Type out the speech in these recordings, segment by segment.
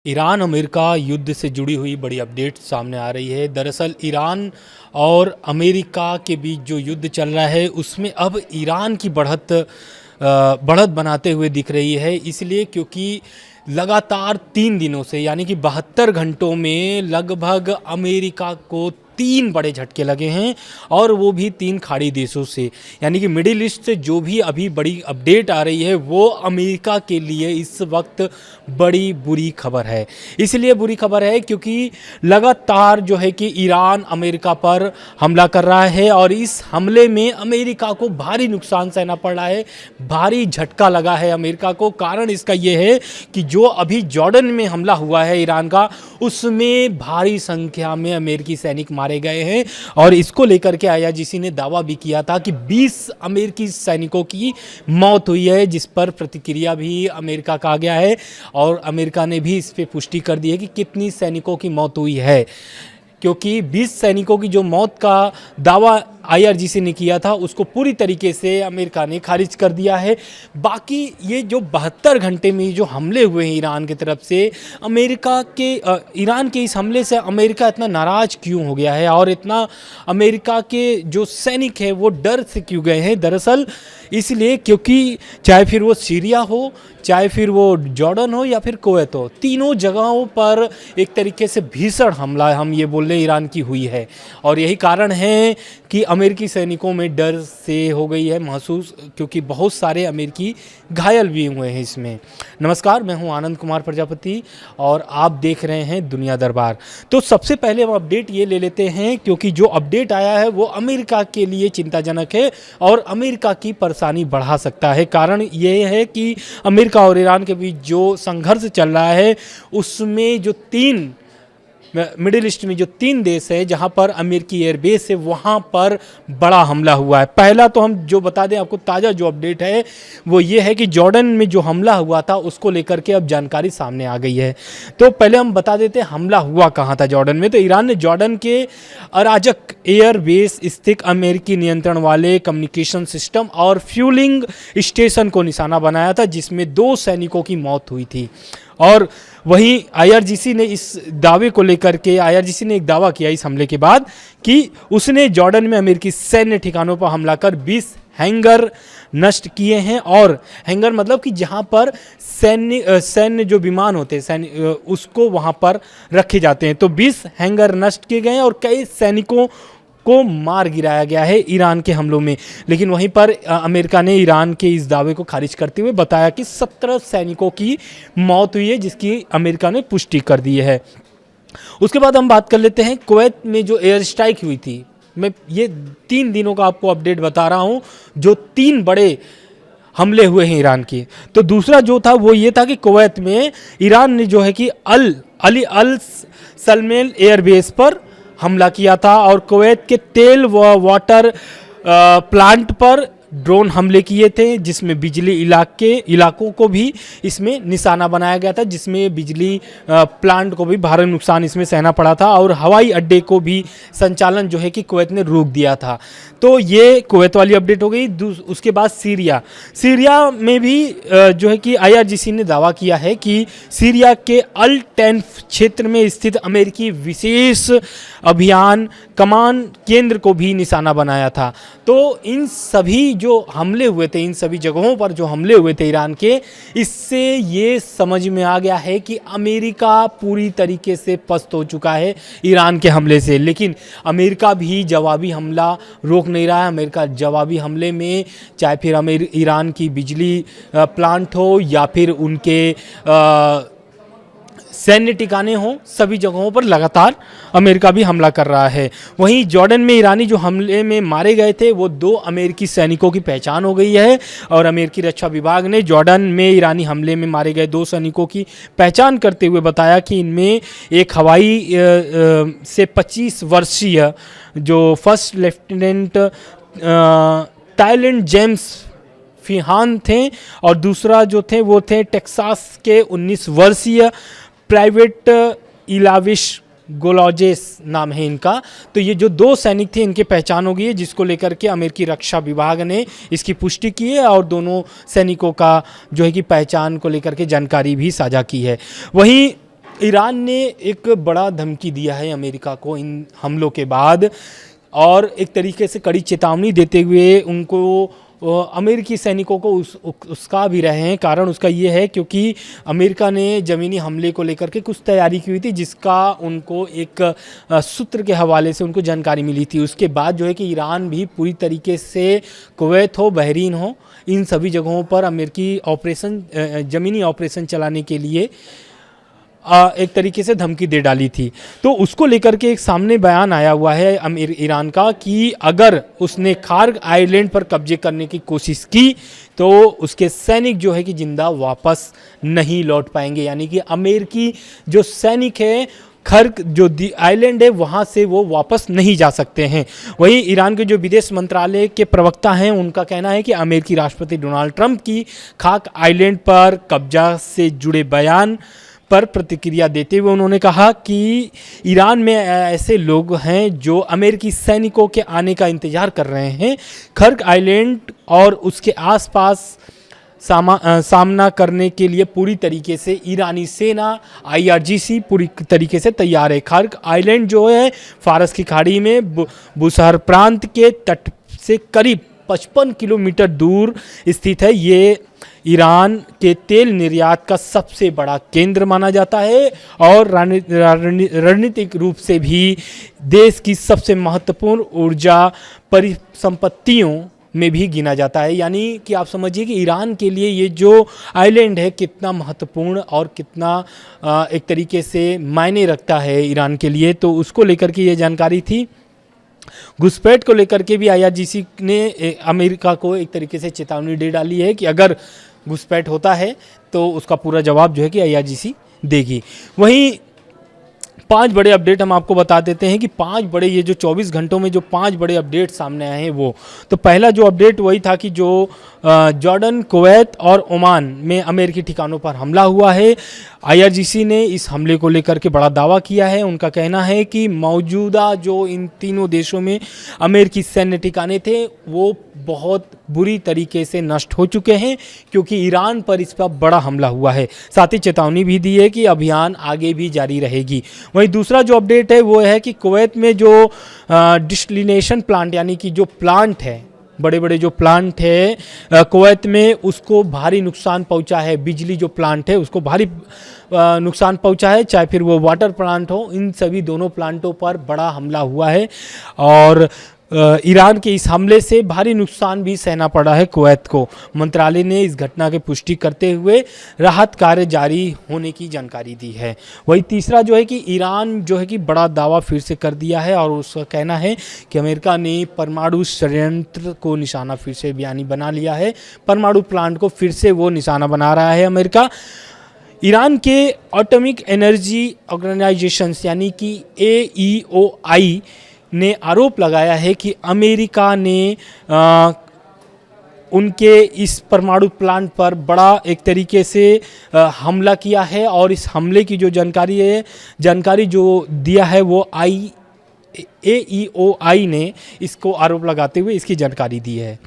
Iran America युद्ध से जुड़ी हुई बड़ी अपडेट सामने आ रही है। दरअसल ईरान और अमेरिका के बीच जो युद्ध चल रहा है उसमें अब ईरान की बढ़त बनाते हुए दिख रही है। इसलिए क्योंकि लगातार 3 दिनों से यानी कि 72 घंटों में लगभग अमेरिका को 3 बड़े झटके लगे हैं और वो भी 3 खाड़ी देशों से, यानी कि मिडिल ईस्ट से जो भी अभी बड़ी अपडेट आ रही है वो अमेरिका के लिए इस वक्त बड़ी बुरी खबर है। इसलिए बुरी खबर है क्योंकि लगातार जो है कि ईरान अमेरिका पर हमला कर रहा है और इस हमले में अमेरिका को भारी नुकसान सहना पड़ रहा है, भारी झटका लगा है अमेरिका को। कारण इसका ये है कि जो अभी जॉर्डन में हमला हुआ है ईरान का, उसमें भारी संख्या में अमेरिकी सैनिक मारे गए हैं और इसको लेकर के आईआरजीसी ने दावा भी किया था कि 20 अमेरिकी सैनिकों की मौत हुई है, जिस पर प्रतिक्रिया भी अमेरिका का आ गया है और अमेरिका ने भी इस पे पुष्टि कर दी है कि कितनी सैनिकों की मौत हुई है। क्योंकि 20 सैनिकों की जो मौत का दावा आईआरजीसी ने किया था उसको पूरी तरीके से अमेरिका ने खारिज कर दिया है। बाकी ये जो 72 घंटे में जो हमले हुए हैं ईरान की तरफ से, ईरान के इस हमले से अमेरिका इतना नाराज़ क्यों हो गया है और इतना अमेरिका के जो सैनिक हैं वो डर से क्यों गए हैं? दरअसल इसलिए क्योंकि चाहे फिर वो सीरिया हो, चाहे फिर वो जॉर्डन हो या फिर कुवैत हो, तीनों जगहों पर एक तरीके से भीषण हमला हम ये बोल रहे ईरान की हुई है। और यही कारण है कि अमेरिकी सैनिकों में डर से हो गई है महसूस, क्योंकि बहुत सारे अमेरिकी घायल भी हुए हैं इसमें। नमस्कार, मैं हूं आनंद कुमार प्रजापति और आप देख रहे हैं दुनिया दरबार। तो सबसे पहले हम अपडेट ये ले लेते हैं क्योंकि जो अपडेट आया है वो अमेरिका के लिए चिंताजनक है और अमेरिका की परेशानी बढ़ा सकता है। कारण ये है कि अमेरिका और ईरान के बीच जो संघर्ष चल रहा है उसमें जो 3 मिडिल ईस्ट में जो 3 देश है जहां पर अमेरिकी एयरबेस है वहां पर बड़ा हमला हुआ है। पहला तो हम जो बता दें आपको, ताज़ा जो अपडेट है वो ये है कि जॉर्डन में जो हमला हुआ था उसको लेकर के अब जानकारी सामने आ गई है। तो पहले हम बता देते हैं हमला हुआ कहां था जॉर्डन में। तो ईरान ने जॉर्डन के अराजक एयरबेस स्थित अमेरिकी नियंत्रण वाले कम्युनिकेशन सिस्टम और फ्यूलिंग स्टेशन को निशाना बनाया था, जिसमें 2 सैनिकों की मौत हुई थी। और वहीं आईआरजीसी ने इस दावे को लेकर के आईआरजीसी ने एक दावा किया इस हमले के बाद कि उसने जॉर्डन में अमेरिकी सैन्य ठिकानों पर हमला कर 20 हैंगर नष्ट किए हैं। और हैंगर मतलब कि जहां पर सैन्य जो विमान होते हैं उसको वहां पर रखे जाते हैं। तो 20 हैंगर नष्ट किए गए हैं और कई सैनिकों को मार गिराया गया है ईरान के हमलों में। लेकिन वहीं पर अमेरिका ने ईरान के इस दावे को खारिज करते हुए बताया कि 17 सैनिकों की मौत हुई है, जिसकी अमेरिका ने पुष्टि कर दी है। उसके बाद हम बात कर लेते हैं कुवैत में जो एयर स्ट्राइक हुई थी। मैं ये 3 दिनों का आपको अपडेट बता रहा हूं, जो 3 बड़े हमले हुए हैं ईरान के। तो दूसरा जो था वो ये था कि कुवैत में ईरान ने जो है कि अल सलमेल एयरबेस पर हमला किया था और कुवैत के तेल व वाटर प्लांट पर ड्रोन हमले किए थे, जिसमें बिजली इलाकों को भी इसमें निशाना बनाया गया था, जिसमें बिजली प्लांट को भी भारी नुकसान इसमें सहना पड़ा था और हवाई अड्डे को भी संचालन जो है कि कुवैत ने रोक दिया था। तो ये कुवैत वाली अपडेट हो गई। उसके बाद सीरिया में भी जो है कि आईआरजीसी ने दावा किया है कि सीरिया के अल टेंफ क्षेत्र में स्थित अमेरिकी विशेष अभियान कमान केंद्र को भी निशाना बनाया था। तो इन सभी जो हमले हुए थे, इन सभी जगहों पर जो हमले हुए थे ईरान के, इससे ये समझ में आ गया है कि अमेरिका पूरी तरीके से पस्त हो चुका है ईरान के हमले से। लेकिन अमेरिका भी जवाबी हमला रोक नहीं रहा है। अमेरिका जवाबी हमले में चाहे फिर ईरान की बिजली प्लांट हो या फिर उनके सैन्य ठिकाने हों, सभी जगहों पर लगातार अमेरिका भी हमला कर रहा है। वहीं जॉर्डन में ईरानी जो हमले में मारे गए थे वो 2 अमेरिकी सैनिकों की पहचान हो गई है और अमेरिकी रक्षा विभाग ने जॉर्डन में ईरानी हमले में मारे गए 2 सैनिकों की पहचान करते हुए बताया कि इनमें एक हवाई से 25 वर्षीय जो फर्स्ट लेफ्टिनेंट टाइलेंट जेम्स फिहान थे और दूसरा जो थे वो थे टेक्सास के 19 वर्षीय प्राइवेट इलाविश गोलॉजेस नाम है इनका। तो ये जो 2 सैनिक थे इनकी पहचान हो गई है, जिसको लेकर के अमेरिकी रक्षा विभाग ने इसकी पुष्टि की है और दोनों सैनिकों का जो है कि पहचान को लेकर के जानकारी भी साझा की है। वहीं ईरान ने एक बड़ा धमकी दिया है अमेरिका को इन हमलों के बाद, और एक तरीके से कड़ी चेतावनी देते हुए उनको अमेरिकी सैनिकों को उसका भी रहे हैं। कारण उसका ये है क्योंकि अमेरिका ने ज़मीनी हमले को लेकर के कुछ तैयारी की हुई थी, जिसका उनको एक सूत्र के हवाले से उनको जानकारी मिली थी। उसके बाद जो है कि ईरान भी पूरी तरीके से कुवैत हो, बहरीन हो, इन सभी जगहों पर अमेरिकी ऑपरेशन, ज़मीनी ऑपरेशन चलाने के लिए एक तरीके से धमकी दे डाली थी। तो उसको लेकर के एक सामने बयान आया हुआ है ईरान का कि अगर उसने खार्ग आइलैंड पर कब्जे करने की कोशिश की तो उसके सैनिक जो है कि जिंदा वापस नहीं लौट पाएंगे। यानी कि अमेरिकी जो सैनिक है खर्ग जो आइलैंड है वहाँ से वो वापस नहीं जा सकते हैं। वहीं ईरान के जो विदेश मंत्रालय के प्रवक्ता हैं उनका कहना है कि अमेरिकी राष्ट्रपति डोनाल्ड ट्रंप की खाक आइलैंड पर कब्जा से जुड़े बयान पर प्रतिक्रिया देते हुए उन्होंने कहा कि ईरान में ऐसे लोग हैं जो अमेरिकी सैनिकों के आने का इंतजार कर रहे हैं। खर्ग आइलैंड और उसके आसपास सामना करने के लिए पूरी तरीके से ईरानी सेना IRGC पूरी तरीके से तैयार है। खर्ग आइलैंड जो है फारस की खाड़ी में बुसहर प्रांत के तट से करीब 55 किलोमीटर दूर स्थित है। ये ईरान के तेल निर्यात का सबसे बड़ा केंद्र माना जाता है और रणनीतिक रूप से भी देश की सबसे महत्वपूर्ण ऊर्जा परिसंपत्तियों में भी गिना जाता है। यानी कि आप समझिए कि ईरान के लिए ये जो आइलैंड है कितना महत्वपूर्ण और कितना एक तरीके से मायने रखता है ईरान के लिए। तो उसको लेकर के ये जानकारी थी। घुसपैठ को लेकर के भी IRGC ने अमेरिका को एक तरीके से चेतावनी दे डाली है कि अगर घुसपैठ होता है तो उसका पूरा जवाब जो है कि IRGC देगी। वहीं 5 बड़े अपडेट हम आपको बता देते हैं कि 5 बड़े, ये जो 24 घंटों में जो 5 बड़े अपडेट सामने आए हैं वो, तो पहला जो अपडेट वही था कि जो जॉर्डन, कुवैत और ओमान में अमेरिकी ठिकानों पर हमला हुआ है। IRGC ने इस हमले को लेकर के बड़ा दावा किया है। उनका कहना है कि मौजूदा जो इन तीनों देशों में अमेरिकी सैन्य ठिकाने थे वो बहुत बुरी तरीके से नष्ट हो चुके हैं क्योंकि ईरान पर इस पर बड़ा हमला हुआ है। साथ ही चेतावनी भी दी है कि अभियान आगे भी जारी रहेगी। वहीं दूसरा जो अपडेट है वो है कि कुवैत में जो डिस्टिलेशन प्लांट यानी कि जो प्लांट है, बड़े बड़े जो प्लांट है कुवैत में, उसको भारी नुकसान पहुंचा है। बिजली जो प्लांट है उसको भारी नुकसान पहुंचा है, चाहे फिर वो वाटर प्लांट हो, इन सभी दोनों प्लांटों पर बड़ा हमला हुआ है और ईरान के इस हमले से भारी नुकसान भी सहना पड़ा है कुवैत को। मंत्रालय ने इस घटना की पुष्टि करते हुए राहत कार्य जारी होने की जानकारी दी है। वही तीसरा जो है कि ईरान जो है कि बड़ा दावा फिर से कर दिया है और उसका कहना है कि अमेरिका ने परमाणु षड्यंत्र को निशाना फिर से यानी बना लिया है। परमाणु प्लांट को फिर से वो निशाना बना रहा है अमेरिका। ईरान के एटॉमिक एनर्जी ऑर्गेनाइजेशन यानी कि AEOI ने आरोप लगाया है कि अमेरिका ने उनके इस परमाणु प्लांट पर बड़ा एक तरीके से हमला किया है और इस हमले की जो जानकारी जो दिया है वो AEOI ने इसको आरोप लगाते हुए इसकी जानकारी दी है।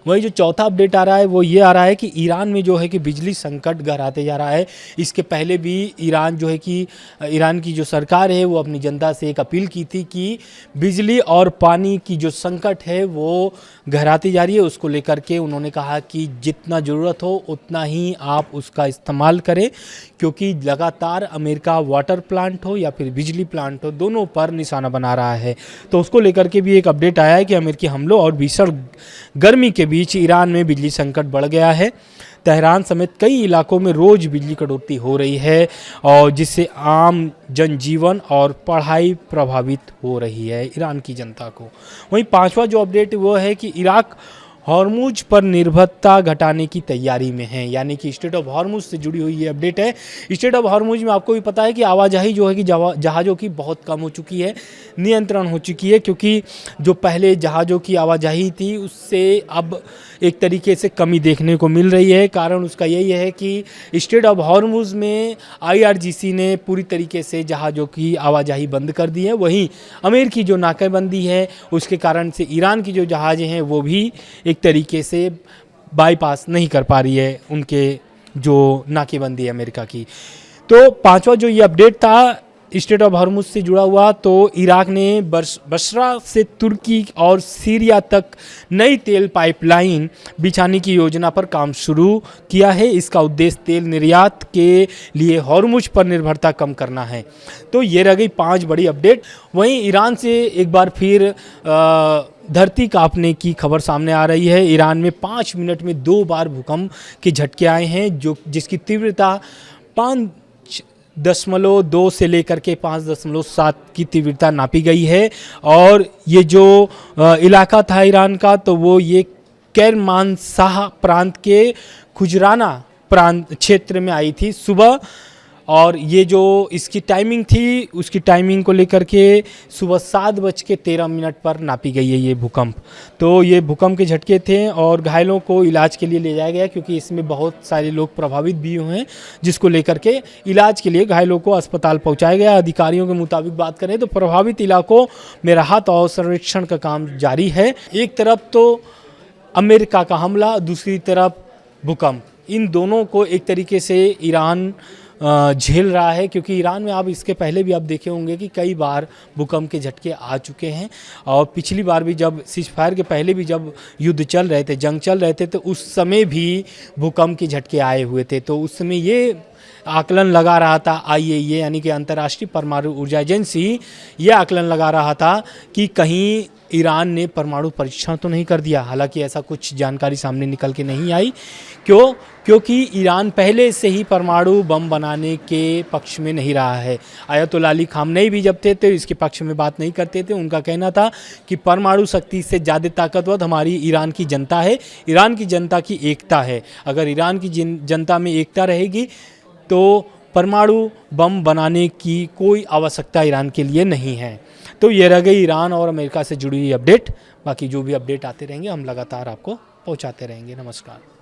वही जो चौथा अपडेट आ रहा है वो ये आ रहा है कि ईरान में जो है कि बिजली संकट गहराते जा रहा है। इसके पहले भी ईरान जो है कि ईरान की जो सरकार है वो अपनी जनता से एक अपील की थी कि बिजली और पानी की जो संकट है वो गहराती जा रही है। उसको लेकर के उन्होंने कहा कि जितना ज़रूरत हो उतना ही आप उसका इस्तेमाल करें क्योंकि लगातार अमेरिका वाटर प्लांट हो या फिर बिजली प्लांट हो दोनों पर निशाना बना रहा है। तो उसको लेकर के भी एक अपडेट आया है कि अमेरिकी हमलों और भीषण गर्मी के बीच ईरान में बिजली संकट बढ़ गया है। तेहरान समेत कई इलाकों में रोज़ बिजली कटौती हो रही है और जिससे आम जनजीवन और पढ़ाई प्रभावित हो रही है ईरान की जनता को। वहीं 5वां जो अपडेट वो है कि इराक हॉर्मुज पर निर्भरता घटाने की तैयारी में है। यानी कि स्टेट ऑफ हॉर्मुज से जुड़ी हुई ये अपडेट है। स्टेट ऑफ हॉर्मुज में आपको भी पता है कि आवाजाही जो है कि जहाज़ों की बहुत कम हो चुकी है, नियंत्रण हो चुकी है क्योंकि जो पहले जहाज़ों की आवाजाही थी उससे अब एक तरीके से कमी देखने को मिल रही है। कारण उसका यही है कि स्टेट ऑफ हॉर्मुज में IRGC ने पूरी तरीके से जहाज़ों की आवाजाही बंद कर दी है। वहीं अमेरिकी जो नाकेबंदी है उसके कारण से ईरान की जो जहाज़ें हैं वो भी एक तरीके से बाईपास नहीं कर पा रही है उनके जो नाकेबंदी है अमेरिका की। तो पांचवा जो ये अपडेट था स्टेट ऑफ हॉर्मुज से जुड़ा हुआ, तो इराक ने बसरा से तुर्की और सीरिया तक नई तेल पाइपलाइन बिछाने की योजना पर काम शुरू किया है। इसका उद्देश्य तेल निर्यात के लिए हॉर्मुज पर निर्भरता कम करना है। तो ये रह गई 5 बड़ी अपडेट। वहीं ईरान से एक बार फिर धरती कांपने की खबर सामने आ रही है। ईरान में 5 मिनट में 2 बार भूकंप के झटके आए हैं, जिसकी तीव्रता 5.2 से लेकर के 5.7 की तीव्रता नापी गई है। और ये जो इलाका था ईरान का, तो वो ये केरमानशाह प्रांत के खुजराना प्रांत क्षेत्र में आई थी सुबह। और ये जो इसकी टाइमिंग थी, उसकी टाइमिंग को लेकर के सुबह 7:13 पर नापी गई है ये भूकंप। तो ये भूकंप के झटके थे और घायलों को इलाज के लिए ले जाया गया, क्योंकि इसमें बहुत सारे लोग प्रभावित भी हुए हैं, जिसको लेकर के इलाज के लिए घायलों को अस्पताल पहुंचाया गया। अधिकारियों के मुताबिक बात करें तो प्रभावित इलाकों में राहत और सर्वेक्षण का काम जारी है। एक तरफ तो अमेरिका का हमला, दूसरी तरफ भूकंप, इन दोनों को एक तरीके से ईरान झेल रहा है, क्योंकि ईरान में आप इसके पहले भी आप देखे होंगे कि कई बार भूकंप के झटके आ चुके हैं। और पिछली बार भी जब सीज फायर के पहले भी जब युद्ध चल रहे थे, जंग चल रहे थे, तो उस समय भी भूकंप के झटके आए हुए थे। तो उस समय ये आकलन लगा रहा था IAEA यानी कि अंतर्राष्ट्रीय परमाणु ऊर्जा एजेंसी, ये आकलन लगा रहा था कि कहीं ईरान ने परमाणु परीक्षण तो नहीं कर दिया। हालांकि ऐसा कुछ जानकारी सामने निकल के नहीं आई। क्योंकि ईरान पहले से ही परमाणु बम बनाने के पक्ष में नहीं रहा है। आयतुल्लाह अली खामनेई भी जब थे तो इसके पक्ष में बात नहीं करते थे। उनका कहना था कि परमाणु शक्ति से ज़्यादा ताकतवर हमारी ईरान की जनता है, ईरान की जनता की एकता है। अगर ईरान की जनता में एकता रहेगी तो परमाणु बम बनाने की कोई आवश्यकता ईरान के लिए नहीं है। तो ये रह गई ईरान और अमेरिका से जुड़ी हुई अपडेट। बाकी जो भी अपडेट आते रहेंगे हम लगातार आपको पहुंचाते रहेंगे। नमस्कार।